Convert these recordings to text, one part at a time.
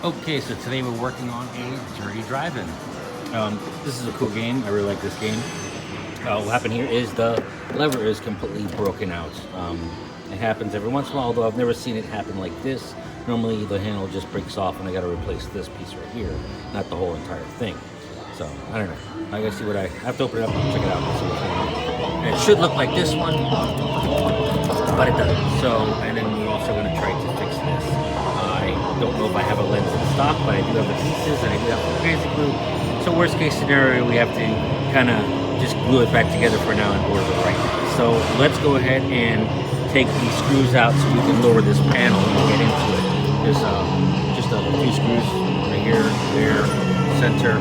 Okay, so today we're working on a dirty drive-in. This is a cool game. I really like this game. What happened here is the lever is completely broken out. It happens every once in a while, although I've never seen it happen like this. Normally the handle just breaks off and I gotta replace this piece right here, not the whole entire thing. So, I don't know. I gotta see what I have to open it up and check it out and see what's going on. And it should look like this one, but it doesn't. So, and then we're also gonna try to fix this. I don't know if I have a lens in stock, but I do have the pieces and I do have the crazy glue. So worst case scenario, we have to kind of just glue it back together for now and order the right. So let's go ahead and take these screws out so we can lower this panel and get into it. There's just a few screws right here, there, center,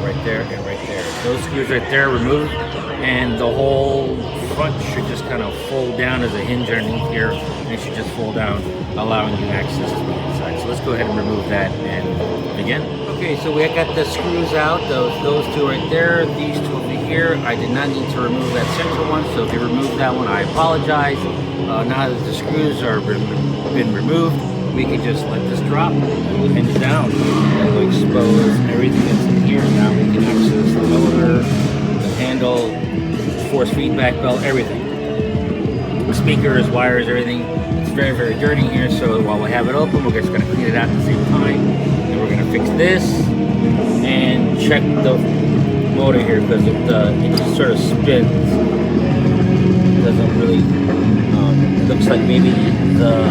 right there, and right there. Those screws right there removed, and the whole front should just kind of fold down as a hinge underneath here, and it should just fold down, allowing you access to the inside. So let's go ahead and remove that and begin. Okay, so we got the screws out, those two right there, these two over here. I did not need to remove that central one, so if you remove that one, I apologize. Now that the screws are been removed, we can just let this drop and we'll hinge down and we'll expose everything that's in here. Now we can access the motor, the handle, force feedback belt, everything. The speakers, wires, everything. It's very, very dirty here, so while we have it open, we're just going to clean it out at the same time. And we're going to fix this and check the motor here because it just sort of spins. It doesn't really, it looks like maybe the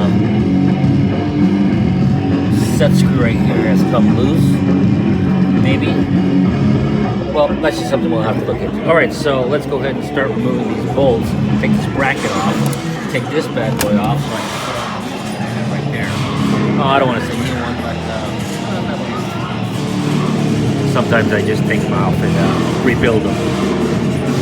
set screw right here has come loose, maybe. Well, that's just something we'll have to look into. All right, so let's go ahead and start removing these bolts. Take this bracket off. Take this bad boy off. So I can put it right there. Oh, I don't want to say new one, but sometimes I just take them off and rebuild them.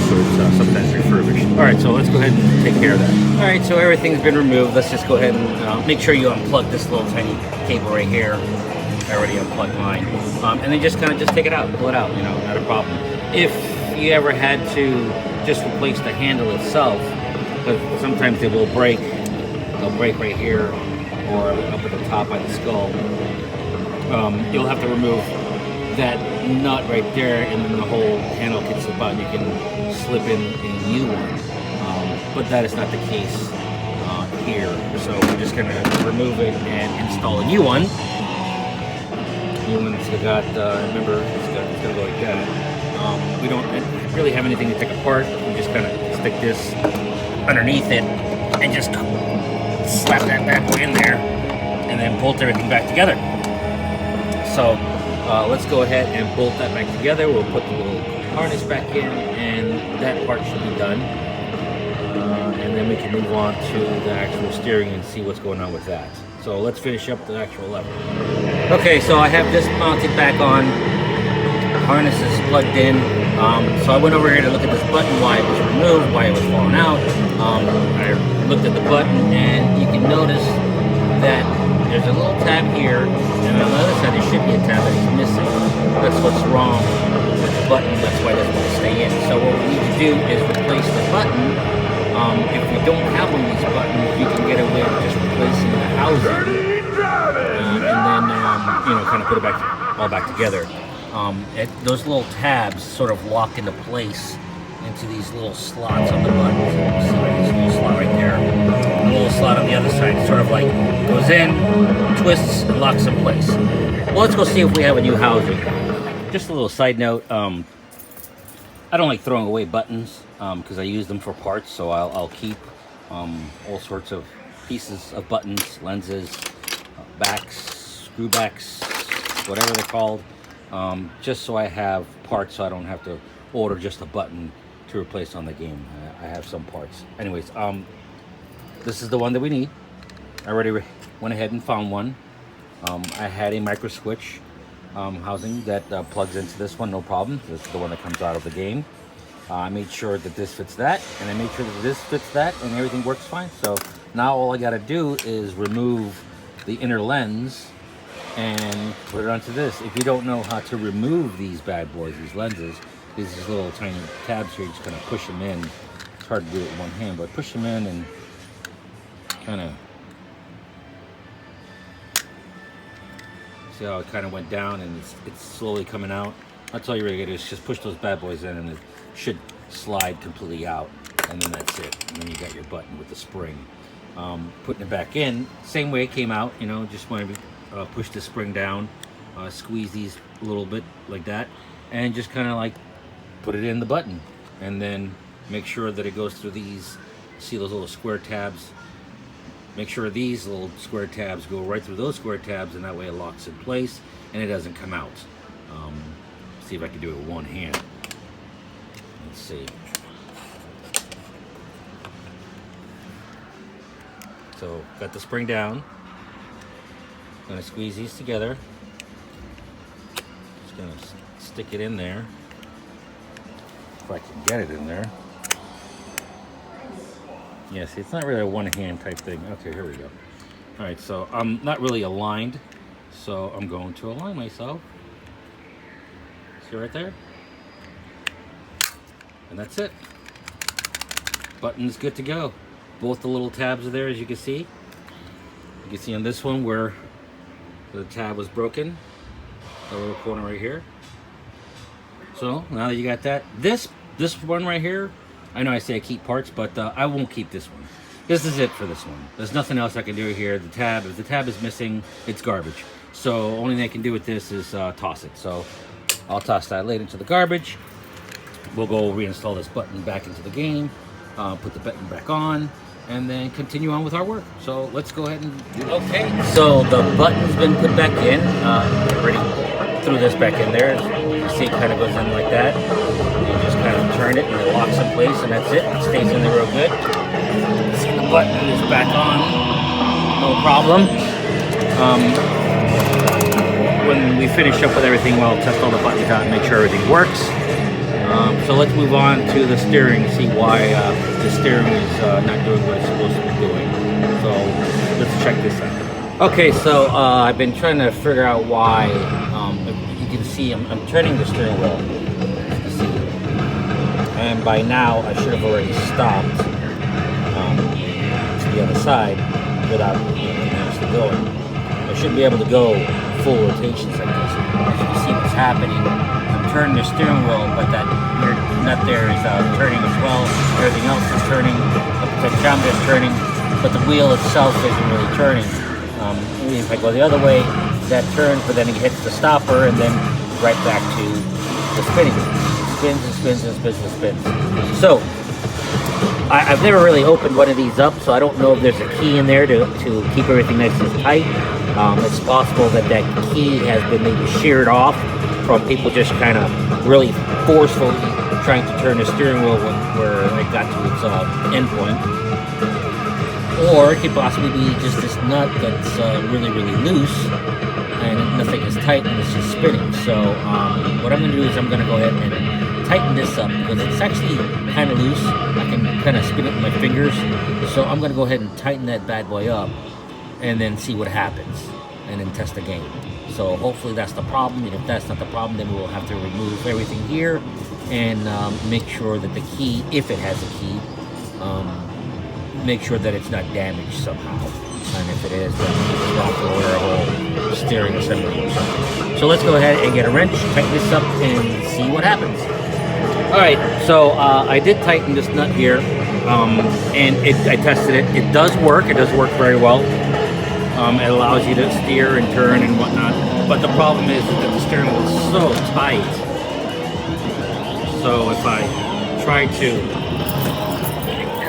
So it's sometimes refurbished. All right, so let's go ahead and take care of that. All right, so everything's been removed. Let's just go ahead and make sure you unplug this little tiny cable right here. I already unplugged mine. And then just kind of just take it out, pull it out, you know, not a problem. If you ever had to just replace the handle itself, because sometimes they will break, they'll break right here or up at the top by the skull, you'll have to remove that nut right there and then the whole handle can slip out and you can slip in a new one. But that is not the case here. So we're just going to remove it and install a new one. New one's got, remember, it's going to go like that. We don't really have anything to take apart. We just kind of stick this underneath it and just slap that bad boy in there and then bolt everything back together. So let's go ahead and bolt that back together. We'll put the little harness back in and that part should be done. And then we can move on to the actual steering and see what's going on with that. So let's finish up the actual lever. Okay, so I have this mounted back on. Harness is plugged in. So I went over here to look at this button, why it was removed, why it was falling out. I looked at the button and you can notice that there's a little tab here, and on the other side there should be a tab that is missing. That's what's wrong with the button, that's why it doesn't want to stay in. So what we need to do is replace the button. If we don't have one of these buttons, you can get away with just replacing the housing. And then, you know, kind of put it all back together. Those little tabs sort of lock into place into these little slots on the button. So see this little slot right there, and a little slot on the other side. It sort of like goes in, twists, and locks in place. Well, let's go see if we have a new housing. Just a little side note. I don't like throwing away buttons because I use them for parts. So I'll keep all sorts of pieces of buttons, lenses, backs, screw backs, whatever they're called. Just so I have parts so I don't have to order just a button to replace on the game. I have some parts. Anyways, this is the one that we need. I already went ahead and found one. I had a micro switch housing that plugs into this one, no problem. This is the one that comes out of the game. I made sure that this fits that, and I made sure that this fits that, and everything works fine. So now all I gotta do is remove the inner lens and put it onto this. If you don't know how to remove these bad boys, these lenses, these little tiny tabs here, you just kind of push them in. It's hard to do it with one hand, but push them in and kind of See how it kind of went down and it's slowly coming out. That's all you really gotta do is just push those bad boys in and it should slide completely out. And then that's it. And then you got your button with the spring. Putting it back in, same way it came out, you know, just want to push the spring down, squeeze these a little bit like that, and just kind of like put it in the button. And then make sure that it goes through these, see those little square tabs? Make sure these little square tabs go right through those square tabs, and that way it locks in place and it doesn't come out. See if I can do it with one hand. Let's see. So got the spring down. Gonna squeeze these together. Just gonna stick it in there. If I can get it in there. Yeah, see, it's not really a one-hand type thing. Okay, here we go. All right, so I'm not really aligned, so I'm going to align myself. See right there? And that's it. Button's good to go. Both the little tabs are there, as you can see. You can see on this one where the tab was broken, the little corner right here. So now that you got that, this one right here, I know I say I keep parts, but I won't keep this one. This is it for this one. There's nothing else I can do here. The tab, if the tab is missing, it's garbage. So only thing I can do with this is toss it. So I'll toss that later into the garbage. We'll go reinstall this button back into the game, put the button back on, and then continue on with our work. So let's go ahead and do that. Okay, so the button's been put back in. Already threw this back in there. You see it kind of goes in like that. You just kind of turn it and it locks in place, and that's it. It stays in there real good. See, the button is back on, no problem. When we finish up with everything, we'll test all the buttons out and make sure everything works. So let's move on to the steering, see why the steering is not doing what it's supposed to be doing. So let's check this out. Okay, so I've been trying to figure out why. You can see I'm turning the steering wheel. You see, and by now I should have already stopped to the other side without actually going. I should be able to go full rotations like this. As you can see what's happening, I'm turning the steering wheel, but that weird nut there is turning as well. Everything else is turning. The potentiometer is turning, but the wheel itself isn't really turning. If I go the other way, that turns, but then it hits the stopper and then right back to the spinning. Spins and spins and spins and spins. So I've never really opened one of these up, so I don't know if there's a key in there to keep everything nice and tight. It's possible that that key has been maybe sheared off from people just kind of really forcefully trying to turn the steering wheel where it got to its end point. Or it could possibly be just this nut that's really, really loose and nothing is tight and it's just spinning. So what I'm going to do is I'm going to go ahead and tighten this up because it's actually kind of loose. I can kind of spin it with my fingers. So I'm going to go ahead and tighten that bad boy up and then see what happens and then test the game. So hopefully that's the problem, and if that's not the problem, then we'll have to remove everything here and make sure that the key, if it has a key, make sure that it's not damaged somehow. And if it is, then we'll have to order a whole steering assembly or something. So let's go ahead and get a wrench, tighten this up, and see what happens. Alright, so I did tighten this nut here, and I tested it. It does work. It does work very well. It allows you to steer and turn and whatnot. But the problem is that the steering wheel is so tight. So if I try to do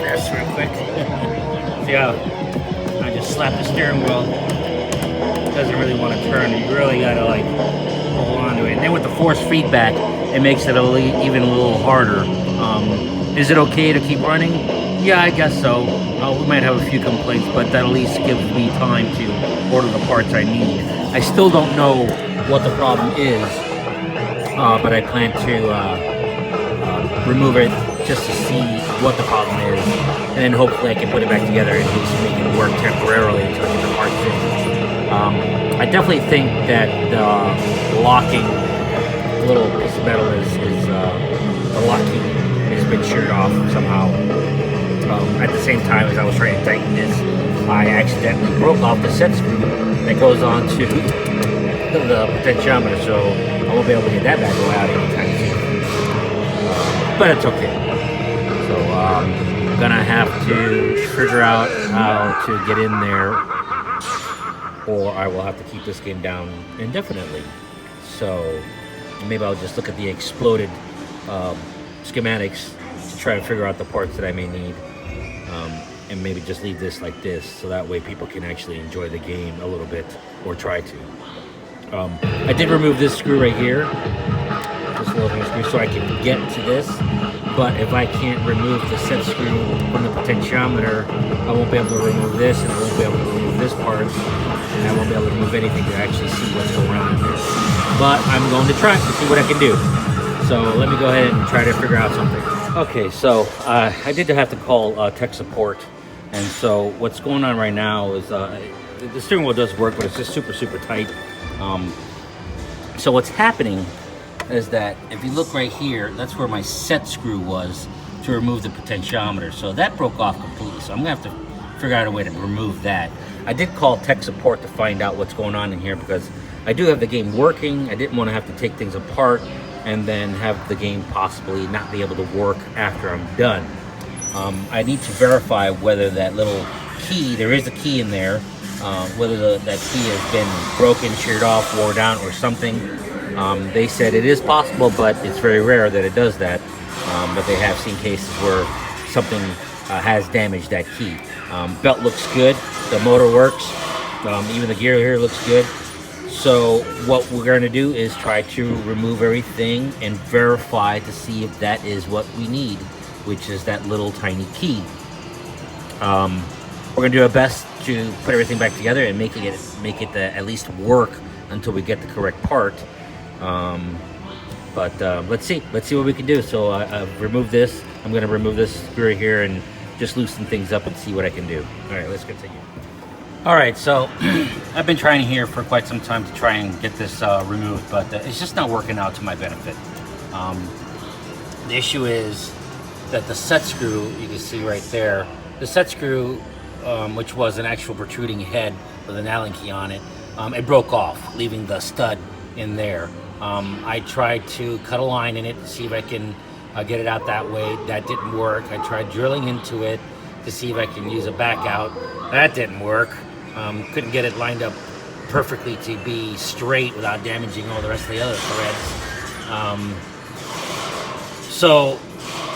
this real quick, see how I just slap the steering wheel. It doesn't really want to turn. You really gotta like hold on to it. And then with the force feedback, it makes it even a little harder. Is it okay to keep running? Yeah, I guess so. We might have a few complaints, but that at least gives me time to order the parts I need. I still don't know what the problem is, but I plan to remove it just to see what the problem is, and then hopefully I can put it back together and at least make it work temporarily until I get the parts in. I definitely think that the locking little piece of metal is the locking has been sheared off somehow. At the same time as I was trying to tighten this, I accidentally broke off the set screw that goes on to the potentiometer, so I won't be able to get that bad boy out anytime soon. But it's okay. So I'm gonna have to figure out how to get in there, or I will have to keep this game down indefinitely. So maybe I'll just look at the exploded schematics to try to figure out the parts that I may need, and maybe just leave this like this, so that way people can actually enjoy the game a little bit, or try to. I did remove this screw right here, this little screw, so I can get to this. But if I can't remove the set screw from the potentiometer, I won't be able to remove this, and I won't be able to remove this part, and I won't be able to remove anything to actually see what's going on in there. But I'm going to try to see what I can do. So let me go ahead and try to figure out something. Okay, so I did have to call tech support. And so what's going on right now is the steering wheel does work, but it's just super, super tight. So what's happening is that if you look right here, that's where my set screw was to remove the potentiometer. So that broke off completely. So I'm gonna have to figure out a way to remove that. I did call tech support to find out what's going on in here, because I do have the game working. I didn't want to have to take things apart and then have the game possibly not be able to work after I'm done. I need to verify whether that little key, there is a key in there, whether that key has been broken, sheared off, wore down, or something. They said it is possible, but it's very rare that it does that. But they have seen cases where something has damaged that key. Belt looks good, the motor works, even the gear here looks good. So what we're going to do is try to remove everything and verify to see if that is what we need, which is that little tiny key. We're going to do our best to put everything back together and make it at least work until we get the correct part. But let's see what we can do. So I've removed this. I'm going to remove this screw right here and just loosen things up and see what I can do. All right, let's continue. All right, so I've been trying here for quite some time to try and get this removed, but it's just not working out to my benefit. The issue is that the set screw, you can see right there, the set screw, which was an actual protruding head with an Allen key on it, it broke off, leaving the stud in there. I tried to cut a line in it to see if I can get it out that way. That didn't work. I tried drilling into it to see if I can use a back out. That didn't work. Couldn't get it lined up perfectly to be straight without damaging all the rest of the other threads. So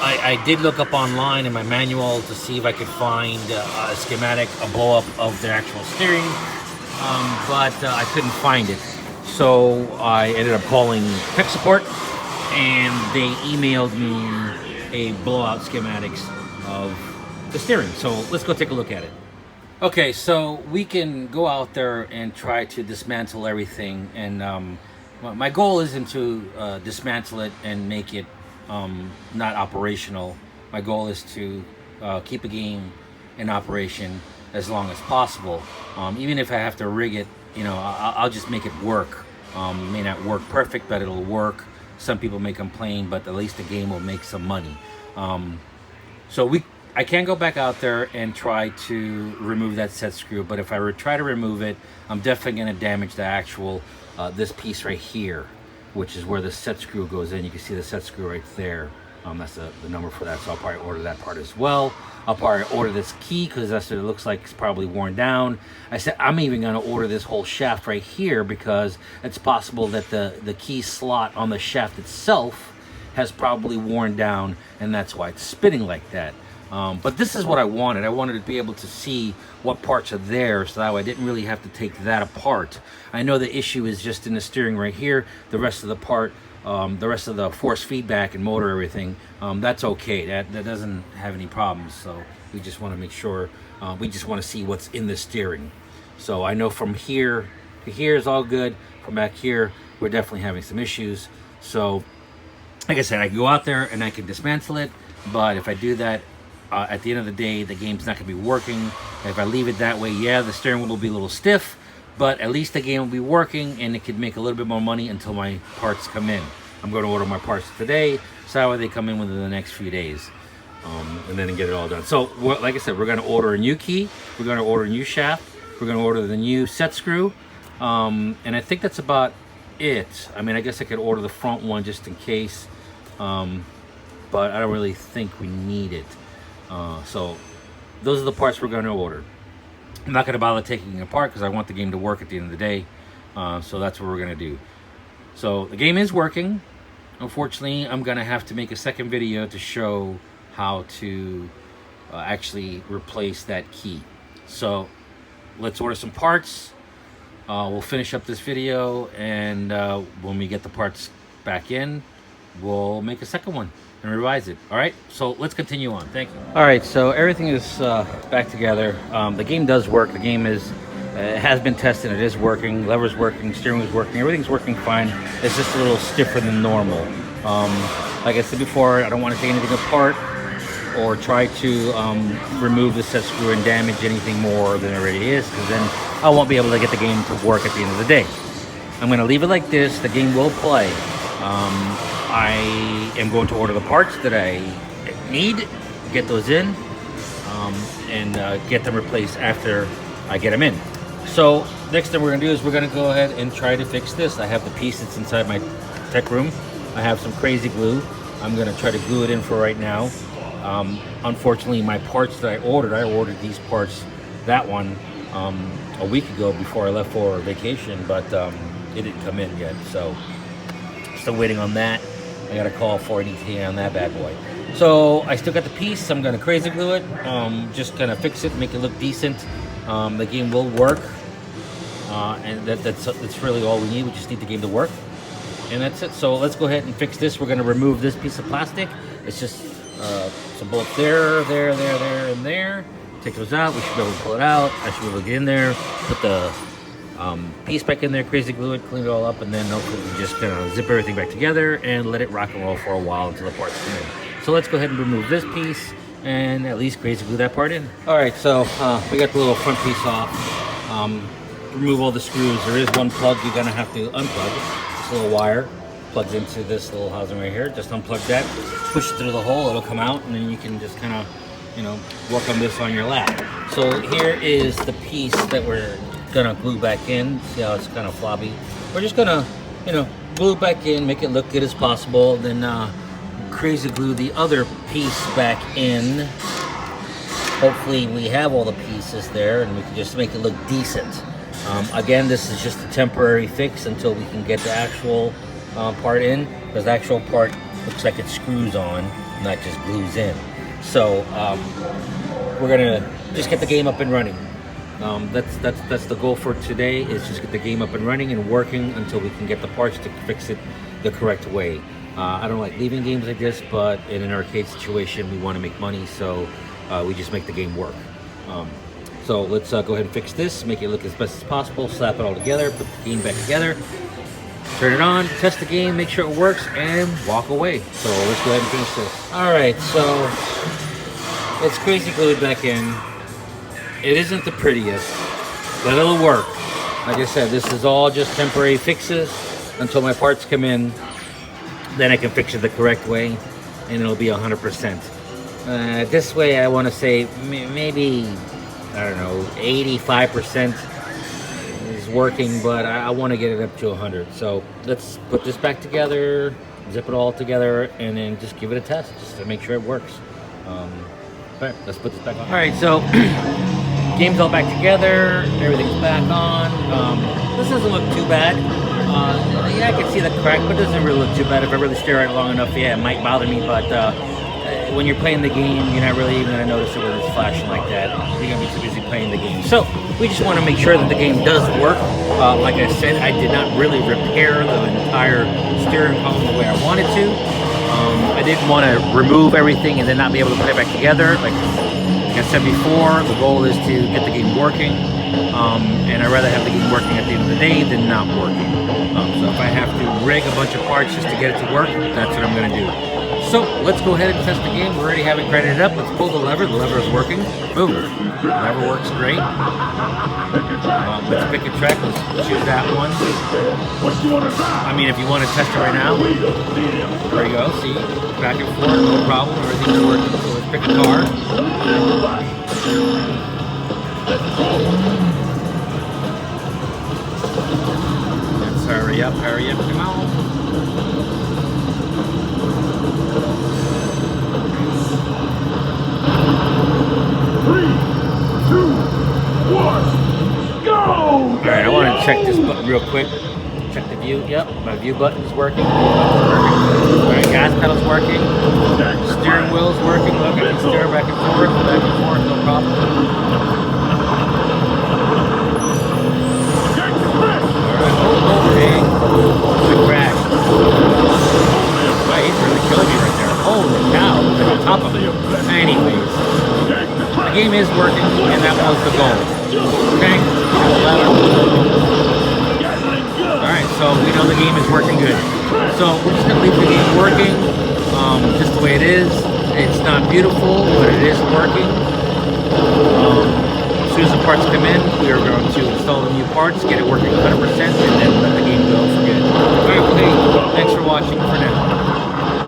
I did look up online in my manual to see if I could find a schematic, a blow up of the actual steering, but I couldn't find it. So I ended up calling tech support, and they emailed me a blowout schematics of the steering. So let's go take a look at it. Okay, so we can go out there and try to dismantle everything, and my goal isn't to dismantle it and make it not operational. My goal is to keep a game in operation as long as possible. Even if I have to rig it, I'll just make it work. May not work perfect, but it'll work. Some people may complain, but at least the game will make some money. So I can go back out there and try to remove that set screw, but if I try to remove it, I'm definitely going to damage the actual this piece right here, which is where the set screw goes in. You can see the set screw right there. That's the number for that, so I'll probably order that part as well. I'll probably order this key because that's what it looks like. It's probably worn down. I said I'm even going to order this whole shaft right here, because it's possible that the key slot on the shaft itself has probably worn down, and that's why it's spinning like that. But this is what I wanted. I wanted to be able to see what parts are there, so that way I didn't really have to take that apart. I know the issue is just in the steering right here. The rest of the part, the rest of the force feedback and motor, everything, that's okay. That doesn't have any problems. So we just want to make sure, we just want to see what's in the steering. So I know from here to here is all good. From back here, we're definitely having some issues. So like I said, I can go out there and I can dismantle it, but if I do that, at the end of the day, the game's not going to be working. If I leave it that way, yeah, the steering wheel will be a little stiff, but at least the game will be working, and it could make a little bit more money until my parts come in. I'm going to order my parts today, so that way they come in within the next few days, and then get it all done. So, like I said, we're going to order a new key, we're going to order a new shaft, we're going to order the new set screw, And I think that's about it. I mean, I guess I could order the front one just in case, but I don't really think we need it. So those are the parts we're going to order. I'm not going to bother taking it apart because I want the game to work at the end of the day. So that's what we're going to do. So the game is working. Unfortunately, I'm going to have to make a second video to show how to actually replace that key. So let's order some parts. We'll finish up this video, and when we get the parts back in, we'll make a second one and revise it. All right, so let's continue on. Thank you. All right, so everything is back together. The game does work. The game is it has been tested. It is working. Lever's working. Steering is working. Everything's working fine. It's just a little stiffer than normal. Like I said before, I don't want to take anything apart or try to remove the set screw and damage anything more than it already is, because then I won't be able to get the game to work at the end of the day. I'm going to leave it like this. The game will play. I am going to order the parts that I need, get those in, and get them replaced after I get them in. So next thing we're going to do is we're going to go ahead and try to fix this. I have the piece that's inside my tech room. I have some crazy glue. I'm going to try to glue it in for right now. Unfortunately, my parts that I ordered these parts, that one, a week ago before I left for vacation, but it didn't come in yet, so still waiting on that. I got a call for an ETA on that bad boy. So I still got the piece. I'm gonna crazy glue it, just gonna fix it, make it look decent. The game will work, and that's really all we need. We just need the game to work, and that's it. So let's go ahead and fix this. We're gonna remove this piece of plastic. It's just some bolts there, and there. Take those out. We should be able to pull it out. I should be able to get in there, put the piece back in there, crazy glue it, clean it all up, and then hopefully we just gonna zip everything back together and let it rock and roll for a while until the parts come in. So let's go ahead and remove this piece and at least crazy glue that part in. All right, so we got the little front piece off. Remove all the screws. There is one plug you're gonna have to unplug. This little wire plugs into this little housing right here. Just unplug that, push it through the hole, it'll come out, and then you can just kind of, you know, work on this on your lap. So here is the piece that we're gonna glue back in. See how it's kind of flabby? We're just gonna, you know, glue it back in, make it look good as possible, then crazy glue the other piece back in. Hopefully we have all the pieces there and we can just make it look decent. Again, this is just a temporary fix until we can get the actual part in, because the actual part looks like it screws on, not just glues in. So we're gonna just get the game up and running. That's the goal for today, is just get the game up and running and working until we can get the parts to fix it the correct way. I don't like leaving games like this, but in an arcade situation we want to make money, so we just make the game work. So let's go ahead and fix this, make it look as best as possible, slap it all together, put the game back together, turn it on, test the game, make sure it works, and walk away. So let's go ahead and finish this. All right, so it's crazy glued back in. It isn't the prettiest, but it'll work. Like I said, this is all just temporary fixes until my parts come in. Then I can fix it the correct way, and it'll be 100%. This way, I want to say maybe, I don't know, 85% is working, but I want to get it up to 100. So let's put this back together, zip it all together, and then just give it a test, just to make sure it works. All right, let's put this back on. All right, so game's all back together, everything's back on. This doesn't look too bad. Yeah, I can see the crack, but it doesn't really look too bad. If I really stare at it long enough, yeah, it might bother me, but when you're playing the game, you're not really even going to notice it when it's flashing like that. You're going to be too busy playing the game. So we just want to make sure that the game does work. Like I said, I did not really repair the entire steering column the way I wanted to. I didn't want to remove everything and then not be able to put it back together. Like I said before, the goal is to get the game working, and I'd rather have the game working at the end of the day than not working. So if I have to rig a bunch of parts just to get it to work, that's what I'm going to do. So let's go ahead and test the game. We already have it craned up. Let's pull the lever. The lever is working. Boom. The lever works great. Let's pick a track. Let's choose that one. I mean, if you want to test it right now, there you go. See, back and forth, no problem. Everything's working. So let's pick a car. Hurry up, come on. Alright, I want to check this button real quick. Check the view. Yep, my view button is working. Alright, gas pedal's working. Steering wheel's working. Look, I can steer back and forth, no problem. Alright, overhang. The crash. Right, he's really killing me right there. Holy cow, like on top of it. Anyways, the game is working, and that was the goal. Okay? Alright, so we know the game is working good. So we're just going to leave the game working just the way it is. It's not beautiful, but it is working. As soon as the parts come in, we are going to install the new parts, get it working 100%, and then let the game go for good. Alright, well, hey, thanks for watching for now.